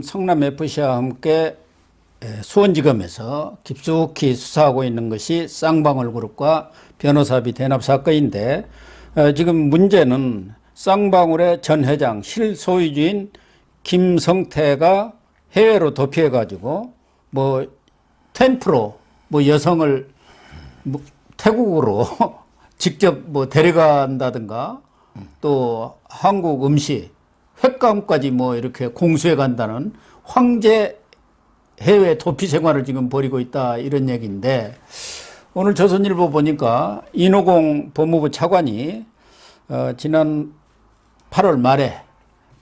성남FC와 함께 수원지검에서 깊숙이 수사하고 있는 것이 쌍방울 그룹과 변호사비 대납 사건인데, 지금 문제는 쌍방울의 전 회장 실소유주인 김성태가 해외로 도피해 가지고 뭐 10% 뭐 여성을 뭐 태국으로 직접 뭐 데려간다든가, 또 한국 음식 횟감까지 뭐 이렇게 공수해 간다는 황제 해외 도피 생활을 지금 벌이고 있다, 이런 얘기인데, 오늘 조선일보 보니까 인호공 법무부 차관이 지난 8월 말에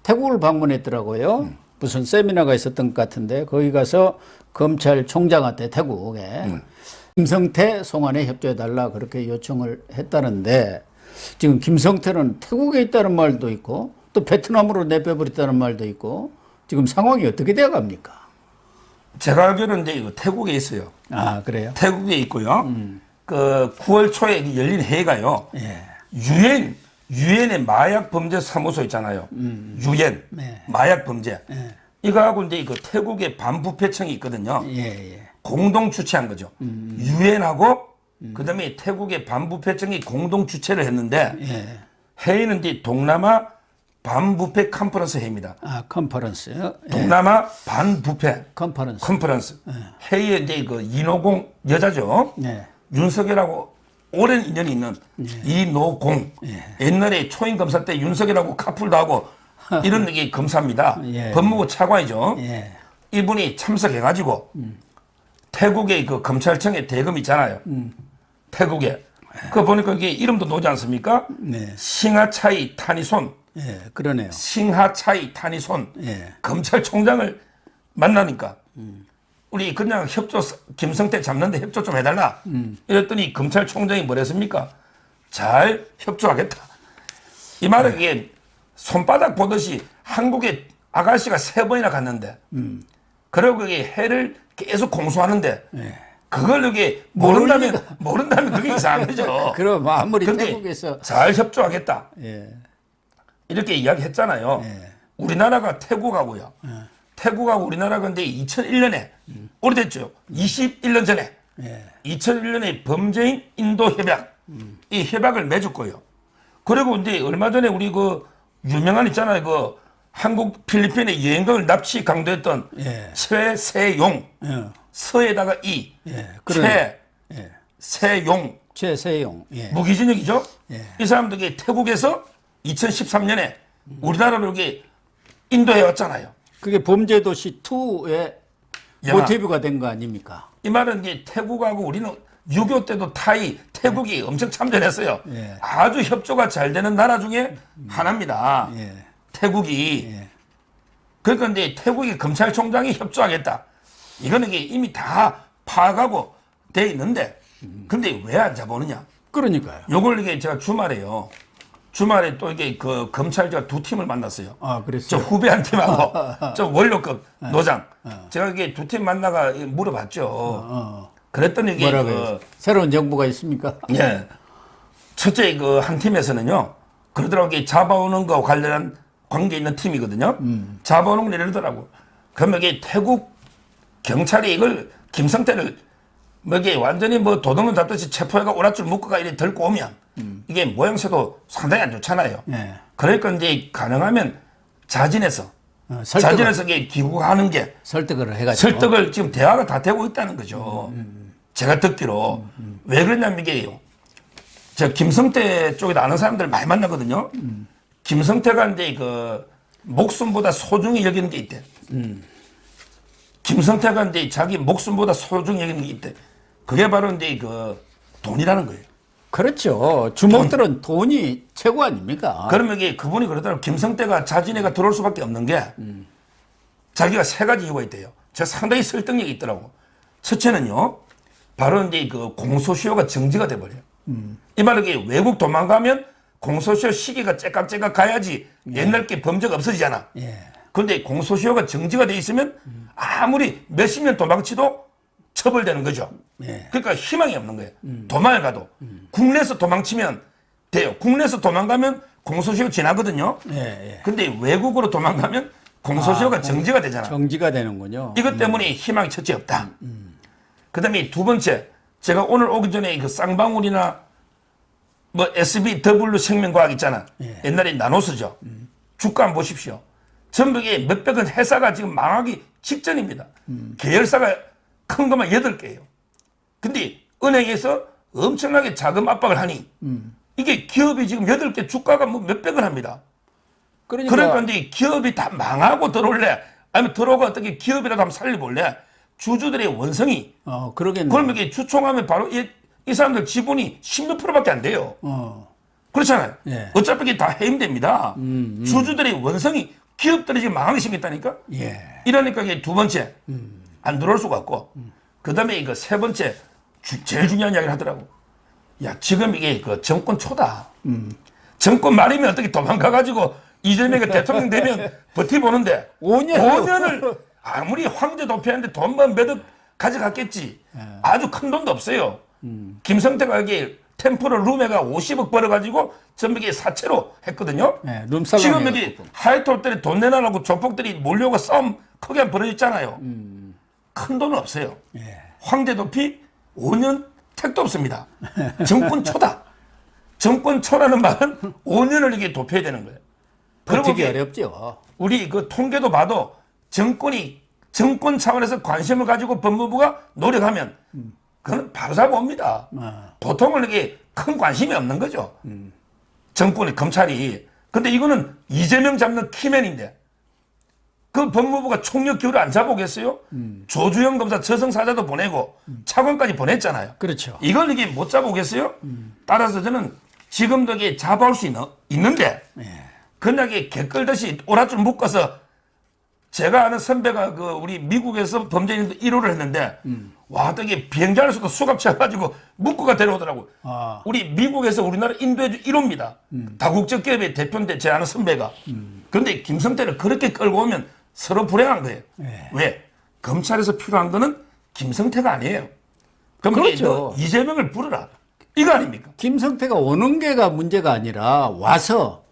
태국을 방문했더라고요. 무슨 세미나가 있었던 것 같은데, 거기 가서 검찰총장한테 태국에 김성태 송환에 협조해달라 그렇게 요청을 했다는데, 지금 김성태는 태국에 있다는 말도 있고 또 베트남으로 내빼버렸다는 말도 있고, 지금 상황이 어떻게 되어 갑니까? 제가 알기로는 이제 이거 태국에 있어요. 아, 그래요? 태국에 있고요. 그 9월 초에 열린 회의가요. 예. 유엔의 마약 범죄 사무소 있잖아요. 유엔 네. 마약 범죄. 예. 이거하고 이제 그 태국의 반부패청이 있거든요. 예. 공동 주최한 거죠. 유엔하고 그다음에 태국의 반부패청이 공동 주최를 했는데, 예. 회의는 이제 동남아 반부패 컨퍼런스 회의입니다. 아, 컨퍼런스요? 예. 동남아 반부패 컨퍼런스. 회의에 이제 그 인호공 여자죠. 네. 윤석열하고 오랜 인연이 있는 이노공. 옛날에 초임 검사 때 윤석열하고 카풀도 하고 이런 게 검사입니다. 예. 법무부 차관이죠. 예. 이분이 참석해가지고 태국의 그 검찰청의 대검 있잖아요. 태국에. 그거 보니까 이게 이름도 나오지 않습니까? 네. 싱하차이 타니손. 예, 그러네요. 싱하차이 타니손. 예. 검찰총장을 만나니까 우리 그냥 협조, 김성태 잡는데 협조 좀 해달라. 이랬더니 검찰총장이 뭐랬습니까? 잘 협조하겠다. 이 말은 이게 손바닥 보듯이 한국에 아가씨가 3번이나 갔는데, 그리고 그게 해를 계속 공수하는데, 그걸 이게 모른다면 그게 이상한 거죠. 그럼 아무리 근데 태국에서 잘 협조하겠다. 예. 이렇게 이야기했잖아요. 예. 우리나라가 태국하고요. 태국하고 우리나라가 근데 2001년에 오래됐죠. 21년 전에 예. 2001년에 범죄인 인도 협약, 이 협약을 맺었고요. 그리고 이제 얼마 전에 우리 그 유명한 있잖아요. 그 한국 필리핀의 여행객을 납치 강도했던 예. 최세용, 예. 서에다가 이, 예. 최세용, 최세용. 예. 무기징역이죠. 예. 이 사람들이 태국에서 2013년에 우리나라로 이렇게 인도해 왔잖아요. 그게 범죄도시 2의 영화. 모티브가 된 거 아닙니까? 이 말은 이제 태국하고 우리는 6.25 때도 태국이 엄청 참전했어요. 예. 아주 협조가 잘 되는 나라 중에 하나입니다. 예. 태국이. 예. 그러니까 이제 태국이 검찰총장이 협조하겠다. 이거는 이게 이미 다 파악하고 돼 있는데, 근데 왜 안 잡아오느냐? 그러니까요. 요걸 이게 제가 주말에 또 이게 그 검찰자 2팀을 만났어요. 아, 저 그랬어요? 후배 한 팀하고 저 원로급 노장. 제가 이게 2팀 만나가 물어봤죠. 그랬더니 이게 뭐라고요? 새로운 정부가 있습니까? 예. 첫째 그 한 팀에서는요, 그러더라고. 이게 잡아오는 거 관련한 관계 있는 팀이거든요. 잡아오는 걸 이러더라고. 그러면 이게 태국 경찰이 이걸 김성태를 뭐 이게 완전히 뭐 도둑놈 잡듯이 체포해가 오랏줄 묶어가 이렇게 들고 오면 이게 모양새도 상당히 안 좋잖아요. 예. 그러니까 이제 가능하면 자진해서 이게 귀국하는 게 설득을 해가지고. 설득을 지금 대화가 다 되고 있다는 거죠. 제가 듣기로. 왜 그러냐면 이게요, 저 김성태 쪽에 아는 사람들 많이 만나거든요. 김성태가 이제 그 목숨보다 소중히 여기는 게 있대. 김성태가 이제 자기 목숨보다 소중히 여기는 게 있대. 그게 바로 이제 그 돈이라는 거예요. 그렇죠. 주먹들은 돈이 최고 아닙니까? 그러면 이게 그분이 그러더라고요. 김성태가 자진해가 들어올 수밖에 없는 게 자기가 3가지 이유가 있대요. 제가 상당히 설득력이 있더라고. 첫째는요, 바로 이제 그 공소시효가 정지가 돼버려요. 이 말은 이게 외국 도망가면 공소시효 시기가 째깍째깍 가야지 옛날 게 범죄가 없어지잖아. 예. 그런데 공소시효가 정지가 돼 있으면 아무리 몇십 년 도망치도 처벌되는 거죠. 예. 그러니까 희망이 없는 거예요. 도망을 가도. 국내에서 도망치면 돼요. 국내에서 도망가면 공소시효 지나거든요. 예. 근데 외국으로 도망가면 공소시효가 정지가 되잖아. 정지가 되는군요. 이것 때문에 희망이 첫째 없다. 그다음에 두 번째, 제가 오늘 오기 전에 그 쌍방울이나 뭐 SBW 생명과학 있잖아. 예. 옛날에 나노스죠. 주가 한번 보십시오. 전부 이게 몇백원 회사가 지금 망하기 직전입니다. 계열사가 큰 것만 8개예요. 근데 은행에서 엄청나게 자금 압박을 하니 이게 기업이 지금 8개 주가가 뭐 몇백원 합니다. 그러니까 이제 기업이 다 망하고 들어올래? 아니면 들어오고 어떻게 기업이라도 한번 살려볼래? 주주들의 원성이. 그러겠네. 그러면 이게 주총하면 바로 이 사람들 지분이 16% 밖에 안 돼요. 그렇잖아요. 예. 어차피 이게 다 해임됩니다. 주주들의 원성이 기업들이 지금 망하기 생겼다니까? 예. 이러니까 이게 두 번째, 안 들어올 수가 없고, 그 다음에 이거 세 번째, 제일 중요한 이야기를 하더라고. 야, 지금 이게 그 정권 초다. 정권 말이면 어떻게 도망가가지고 이재명이 대통령 되면 버티보는데 5년을 아무리 황제 도피하는데 돈만 몇억 가져갔겠지. 아주 큰 돈도 없어요. 김성태가 여기 템포럴 룸에가 50억 벌어가지고 전부 이게 사채로 했거든요. 네, 룸살롱 지금 여기 하이트 호텔에 돈 내놔놓고 조폭들이 몰려오고 싸움 크게 한 벌어졌잖아요. 큰 돈은 없어요. 예. 황제 도피 5년 택도 없습니다. 정권 초다. 정권 초라는 말은 5년을 이게 도피해야 되는 거예요. 버티기 어렵죠. 우리 그 통계도 봐도 정권 차원에서 관심을 가지고 법무부가 노력하면 그건 바로 잡아옵니다. 보통은 이게 큰 관심이 없는 거죠. 정권이, 검찰이. 근데 이거는 이재명 잡는 키맨인데 그 법무부가 총력 기울여 안 잡아오겠어요? 조주영 검사 저승사자도 보내고 차관까지 보냈잖아요. 그렇죠. 이걸 이게 못 잡아오겠어요? 따라서 저는 지금도 이게 잡아올 수 있는데 그냥 이게 개끌듯이 오랏줄 묶어서 제가 아는 선배가 그 우리 미국에서 범죄인들 1호를 했는데 와, 되게 비행기 안에서도 수갑 채워가지고 묶어가 데려오더라고. 우리 미국에서 우리나라 인도해준 1호입니다. 다국적 기업의 대표인데 제 아는 선배가. 그런데 김성태를 그렇게 끌고 오면 서로 불행한 거예요. 왜? 검찰에서 필요한 거는 김성태가 아니에요. 그럼 그렇죠. 이재명을 부르라. 이거 아닙니까? 김성태가 오는 게가 문제가 아니라 와서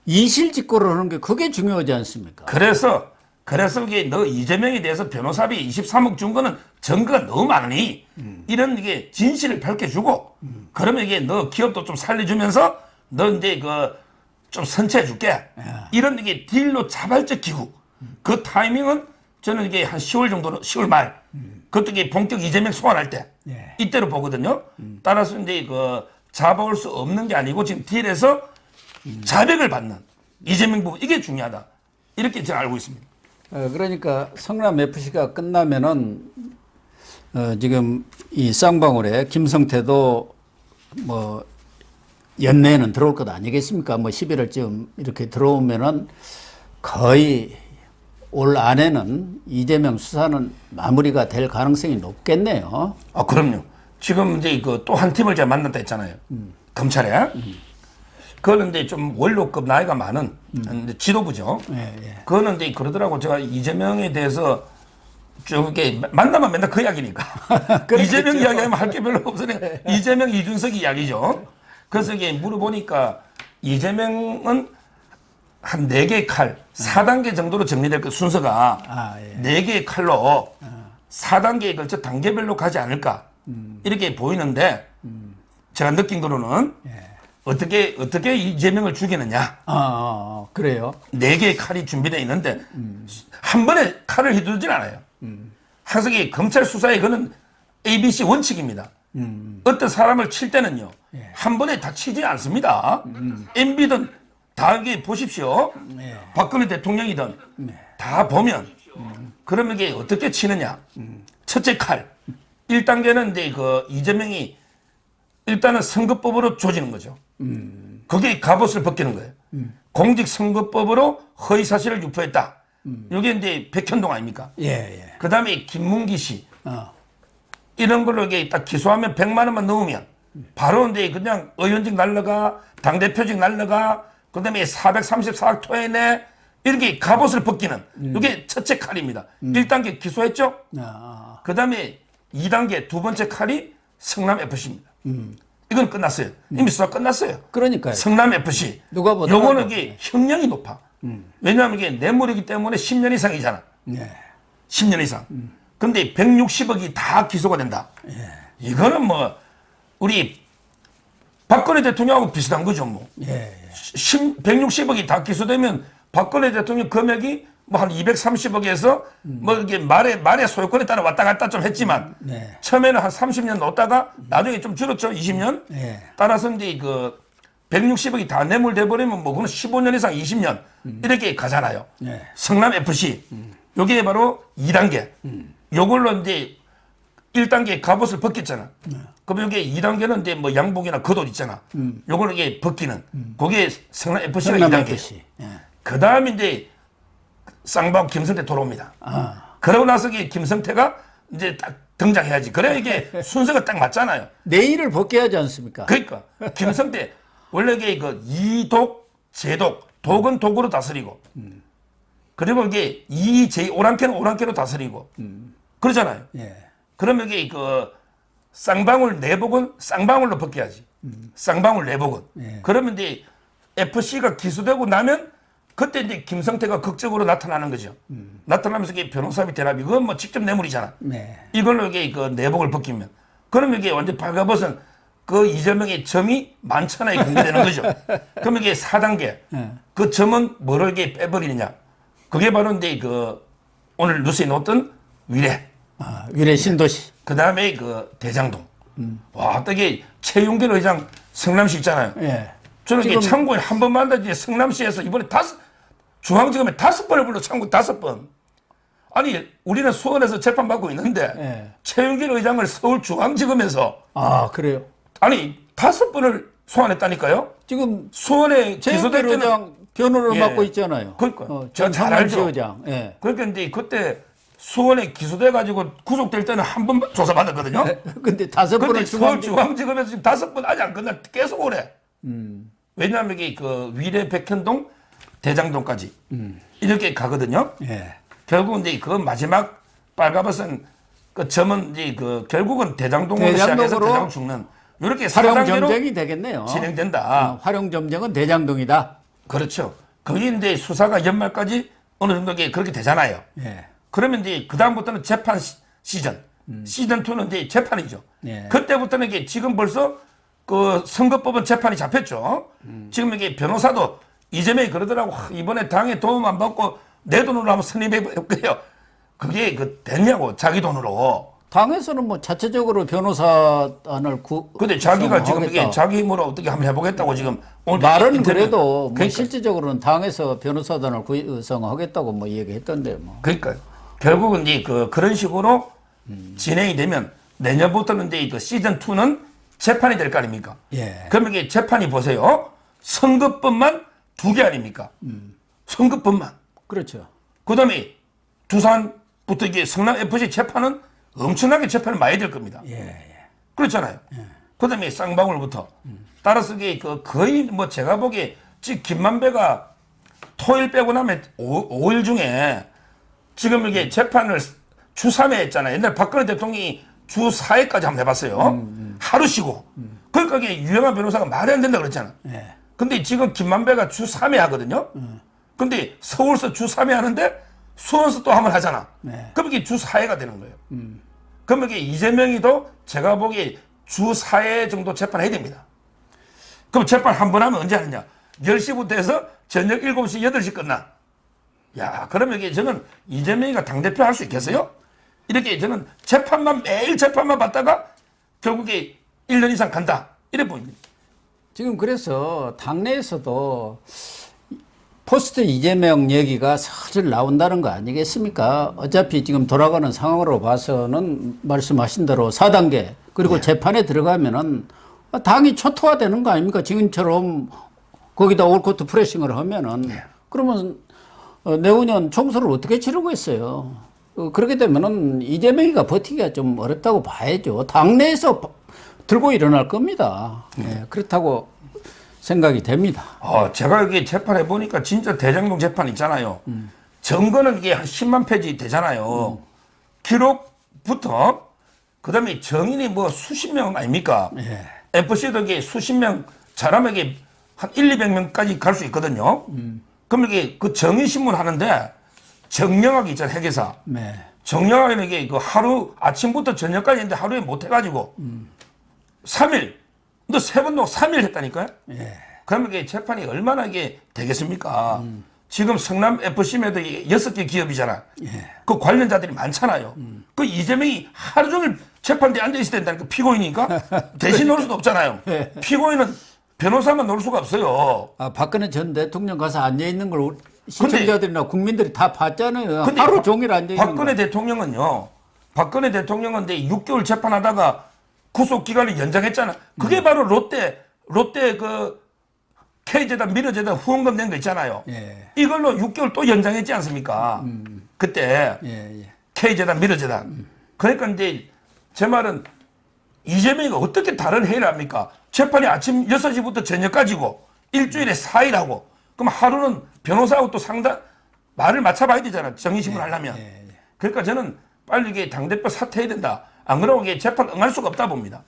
이실직고를 하는 게 그게 중요하지 않습니까? 그래서 이게 너 이재명에 대해서 변호사비 23억 준 거는 증거가 너무 많으니 이런 이게 진실을 밝혀주고 그러면 이게 너 기업도 좀 살려주면서 너 이제 그 좀 선처해 줄게. 이런 이게 딜로 자발적 기구. 그 타이밍은 저는 이게 한 10월 정도로 10월 말. 그것도 이게 본격 이재명 소환할 때 이때로 보거든요. 따라서 이제 그 잡아올 수 없는 게 아니고 지금 딜에서 자백을 받는 이재명 부분 이게 중요하다. 이렇게 제가 알고 있습니다. 그러니까 성남 FC가 끝나면은 지금 이 쌍방울에 김성태도 뭐 연내에는 들어올 것 아니겠습니까? 뭐 11월쯤 이렇게 들어오면은 거의 올 안에는 이재명 수사는 마무리가 될 가능성이 높겠네요. 아, 그럼요. 지금 이제 그 또 한 팀을 제가 만났다 했잖아요. 검찰에. 그거는 이제 좀 원로급 나이가 많은 지도부죠. 그거는 이제 그러더라고. 제가 이재명에 대해서 좀 이렇게 만나면 맨날 그 이야기니까. 이재명 이야기하면 할 게 별로 없으니 이재명, 이준석 이야기죠. 그래서 이게 물어보니까 이재명은 한 4개의 칼, 4단계 정도로 정리될 그 순서가 4개의 칼로 4단계에 걸쳐 단계별로 가지 않을까. 이렇게 보이는데 제가 느낀 거로는 어떻게 이재명을 죽이느냐. 그래요? 4개의 칼이 준비되어 있는데 한 번에 칼을 휘두르진 않아요. 항상 이 검찰 수사에 그는 ABC 원칙입니다. 어떤 사람을 칠 때는요. 한 번에 다 치지 않습니다. MB든 다 이게 보십시오. 박근혜 대통령이든 다 보면 그러면 이게 어떻게 치느냐. 첫째 칼. 1단계는 이제 그 이재명이 일단은 선거법으로 조지는 거죠. 거기에 갑옷을 벗기는 거예요. 공직선거법으로 허위사실을 유포했다. 이게 이제 백현동 아닙니까? 그 다음에 김문기 씨. 이런 걸로 이게 딱 기소하면 100만 원만 넣으면 바로 이제 그냥 의원직 날라가, 당대표직 날라가, 그 다음에 434억 토해내, 이렇게 갑옷을 벗기는 이게 첫째 칼입니다. 1단계 기소했죠? 그 다음에 2단계 두 번째 칼이 성남FC입니다. 이건 끝났어요. 이미 수사 끝났어요. 그러니까요. 성남FC. 누가 보더라도. 요거는 이게 형량이 높아. 왜냐하면 이게 뇌물이기 때문에 10년 이상이잖아. 네. 10년 이상. 근데 160억이 다 기소가 된다. 이거는 뭐 우리 박근혜 대통령하고 비슷한 거죠. 뭐. 160억이 다 기소되면 박근혜 대통령 금액이 뭐 한 230억에서 뭐 이게 말의 소유권에 따라 왔다 갔다 좀 했지만 처음에는 한 30년 넣었다가 나중에 좀 줄었죠. 20년. 따라서 이제 그 160억이 다 뇌물돼 버리면 뭐 그건 15년 이상 20년 이렇게 가잖아요. 성남 FC 요게 바로 2단계. 요걸로 이제 1단계 갑옷을 벗겼잖아. 그럼 이게 2단계는 이제 뭐 양복이나 겉옷 있잖아. 요걸 이게 벗기는. 그게 성남 FC가 2단계. FC. 그 다음에 이제 쌍방 김성태 돌아옵니다. 그러고 나서 김성태가 이제 딱 등장해야지. 그래 이게 순서가 딱 맞잖아요. 내일을 벗겨야 하지 않습니까? 그러니까 김성태 원래 이게 그 이독, 제독, 독은 독으로 다스리고 그리고 이게 이제 오랑캐는 오랑캐로 다스리고 그러잖아요. 그러면 이게 그 쌍방울 내복은 쌍방울로 벗겨야지. 쌍방울 내복은. 그러면 이제 FC가 기소되고 나면 그때 이제 김성태가 극적으로 나타나는 거죠. 나타나면서 이게 변호사비 대납이 그건 뭐 직접 뇌물이잖아. 이걸로 이게 그 내복을 벗기면 그러면 이게 완전 발가벗은 그 이재명의 점이 만천하에 공개되는 거죠. 그럼 이게 4단계. 그 점은 뭐를 이게 빼버리느냐. 그게 바로 이제 그 오늘 뉴스에 넣었던 위례. 위례 신도시. 그 다음에 그 대장동. 와, 또 이게 최윤길 의장 성남시 있잖아요. 저는 이게 참고인 한 번만 더 이제 성남시에서 이번에 중앙지검에 5번을 불러 참고 5번. 아니, 우리는 수원에서 재판받고 있는데 최윤길 의장을 서울중앙지검에서 그래요? 아니 5번을 소환했다니까요. 지금 수원에 최윤길 기소될 때는 의장 변호를 맡고 있거요. 그러니까 제가 잘 알죠. 의장. 그러니까 이제 그때 수원에 기소돼 가지고 구속될 때는 한 번 조사받았거든요. 근데 5번을 근데 서울중앙지검에서 지금 5번 아직 안 끝나 계속 오래. 왜냐하면 이게 그 위례 백현동 대장동까지 이렇게 가거든요. 결국 이제 그 마지막 빨가벗은 그 점은 이제 그 결국은 대장동으로 시작해서 대장동 죽는 이렇게 활용점쟁이 되겠네요. 진행된다. 활용점쟁은 대장동이다. 그렇죠. 거기 이제 수사가 연말까지 어느 정도 그렇게 되잖아요. 그러면 이제 그 다음부터는 재판 시즌, 시즌 2는 이제 재판이죠. 그때부터는 이게 지금 벌써 그 선거법은 재판이 잡혔죠. 지금 이게 변호사도 이재명이 그러더라고. 이번에 당에 도움 안 받고 내 돈으로 한번 선임해 볼게요. 그게 그 됐냐고 자기 돈으로. 당에서는 뭐 자체적으로 변호사안을 근데 자기가 지금 이게 자기 힘으로 어떻게 한번 해보겠다고 지금 오늘 말은 그래도 뭐 그러니까. 실질적으로는 당에서 변호사단을 구성하겠다고 뭐 얘기했던데 뭐. 그러니까요. 결국은 이제 그런 식으로 진행이 되면 내년부터는 이제 그 시즌 2는 재판이 될 거 아닙니까? 그러면 이게 재판이 보세요. 선거법만 2개 아닙니까? 선거법만. 그렇죠. 그다음에 두산부터 이게 성남 FC 재판은 엄청나게 재판을 많이 될 겁니다. 그렇잖아요. 그다음에 쌍방울부터. 따라서 이게 그 거의 뭐 제가 보기에 지금 김만배가 토일 빼고 나면 5일 중에 지금 이게 재판을 주 3회 했잖아요. 옛날 박근혜 대통령이 주 4회까지 한번 해봤어요. 하루 쉬고. 그러니까 이게 유영한 변호사가 말이 안 된다 그랬잖아. 근데 지금 김만배가 주 3회 하거든요. 근데 서울서 주 3회 하는데 수원서 또 한번 하잖아. 그럼 이게 주 4회가 되는 거예요. 그럼 이게 이재명이도 제가 보기에 주 4회 정도 재판해야 됩니다. 그럼 재판 한 번 하면 언제 하느냐? 10시부터 해서 저녁 7시, 8시 끝나. 야, 그러면 이게 저는 이재명이가 당대표 할 수 있겠어요? 이렇게 저는 매일 재판만 받다가 결국에 1년 이상 간다. 이래 보입니다. 지금 그래서 당내에서도 포스트 이재명 얘기가 슬슬 나온다는 거 아니겠습니까? 어차피 지금 돌아가는 상황으로 봐서는 말씀하신 대로 4단계 그리고 재판에 들어가면은 당이 초토화되는 거 아닙니까? 지금처럼 거기다 올코트 프레싱을 하면은 그러면 내후년 총선을 어떻게 치르고 있어요? 그렇게 되면은 이재명이가 버티기가 좀 어렵다고 봐야죠. 당내에서 들고 일어날 겁니다. 그렇다고 생각이 됩니다. 제가 여기 재판해 보니까 진짜 대장동 재판 있잖아요. 증거는 이게 한 10만 페이지 되잖아요. 기록부터 그다음에 정인이 뭐 수십 명 아닙니까? FC도 이게 수십 명 잘하면 이게 한 1, 200명까지 갈 수 있거든요. 그럼 이게 그 정의신문 하는데 정영학이 있잖아, 회계사. 네. 정영학에는 이게 그 하루 아침부터 저녁까지 했는데 하루에 못 해가지고 3일, 너 3번 놓고 3일 했다니까요? 예. 그러면 이게 재판이 얼마나 이게 되겠습니까? 지금 성남 FC에도 6개 기업이잖아. 예. 그 관련자들이 많잖아요. 그 이재명이 하루 종일 재판대에 앉아있어야 된다니까, 피고인이니까. 대신 노릴 수도 없잖아요. 피고인은 변호사만 노릴 수가 없어요. 아, 박근혜 전 대통령 가서 앉아 있는 걸 시청자들이나 국민들이 다 봤잖아요. 근데 하루 종일 앉아 있는 박근혜 대통령은요. 박근혜 대통령은 6개월 재판하다가 구속 기간을 연장했잖아. 그게 바로 롯데 그 K재단 미르재단 후원금 낸 거 있잖아요. 예. 이걸로 6개월 또 연장했지 않습니까? 그때 예, 예. K재단 미르재단. 그러니까 이제 제 말은 이재명이 어떻게 다른 회의를 합니까? 재판이 아침 6시부터 저녁까지고 일주일에 4일 하고 그럼 하루는 변호사하고 또 상담 말을 맞춰봐야 되잖아. 정의심을 하려면. 그러니까 저는 빨리 이게 당대표 사퇴해야 된다. 안 그러고 이게 재판 응할 수가 없다 봅니다.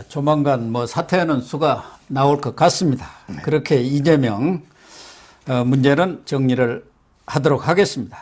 조만간 뭐 사퇴하는 수가 나올 것 같습니다. 그렇게 이재명 문제는 정리를 하도록 하겠습니다.